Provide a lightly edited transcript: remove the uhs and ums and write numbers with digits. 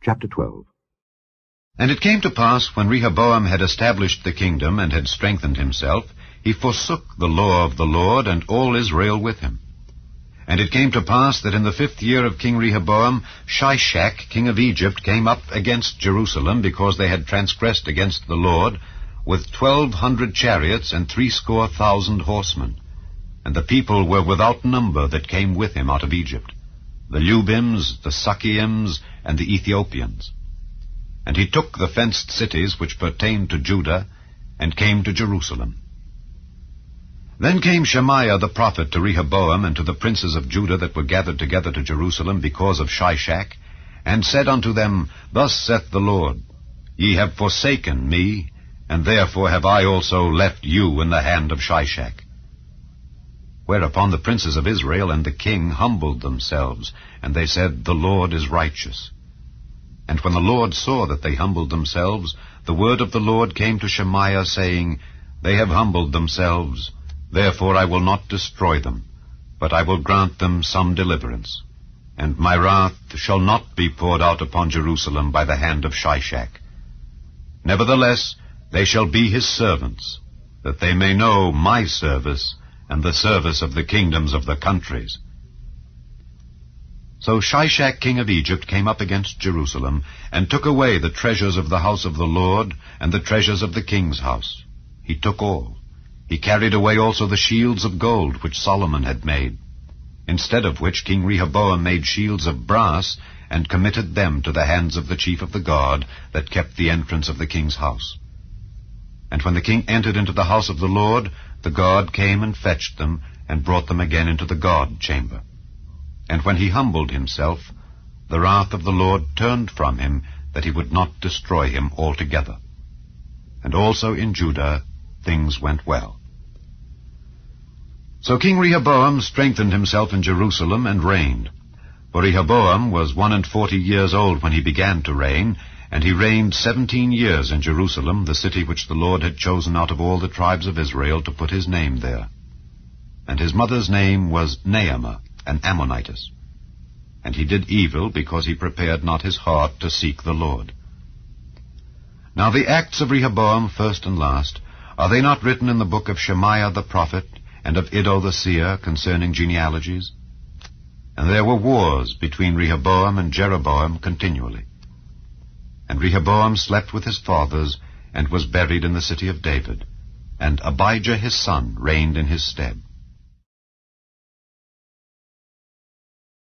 Chapter 12. And it came to pass, when Rehoboam had established the kingdom and had strengthened himself, he forsook the law of the Lord, and all Israel with him. And it came to pass that in the 5th year of King Rehoboam, Shishak, king of Egypt, came up against Jerusalem, because they had transgressed against the Lord, with 1,200 chariots and 70,000 horsemen. And the people were without number that came with him out of Egypt, the Lubims, the Sukkiims, and the Ethiopians. And he took the fenced cities which pertained to Judah, and came to Jerusalem. Then came Shemaiah the prophet to Rehoboam and to the princes of Judah that were gathered together to Jerusalem because of Shishak, and said unto them, Thus saith the Lord, Ye have forsaken me, and therefore have I also left you in the hand of Shishak. Whereupon the princes of Israel and the king humbled themselves, and they said, The Lord is righteous. And when the Lord saw that they humbled themselves, the word of the Lord came to Shemaiah, saying, They have humbled themselves, therefore I will not destroy them, but I will grant them some deliverance. And my wrath shall not be poured out upon Jerusalem by the hand of Shishak. Nevertheless, they shall be his servants, that they may know my service, and the service of the kingdoms of the countries. So Shishak king of Egypt came up against Jerusalem, and took away the treasures of the house of the Lord, and the treasures of the king's house. He took all. He carried away also the shields of gold which Solomon had made, instead of which King Rehoboam made shields of brass, and committed them to the hands of the chief of the guard that kept the entrance of the king's house. And when the king entered into the house of the Lord, the guard came and fetched them, and brought them again into the guard chamber. And when he humbled himself, the wrath of the Lord turned from him, that he would not destroy him altogether. And also in Judah things went well. So King Rehoboam strengthened himself in Jerusalem and reigned. For Rehoboam was 41 years old when he began to reign, and he reigned 17 years in Jerusalem, the city which the Lord had chosen out of all the tribes of Israel to put his name there. And his mother's name was Naamah, an Ammonitess. And he did evil, because he prepared not his heart to seek the Lord. Now the acts of Rehoboam, first and last, are they not written in the book of Shemaiah the prophet, and of Iddo the seer, concerning genealogies? And there were wars between Rehoboam and Jeroboam continually. And Rehoboam slept with his fathers, and was buried in the city of David, and Abijah his son reigned in his stead.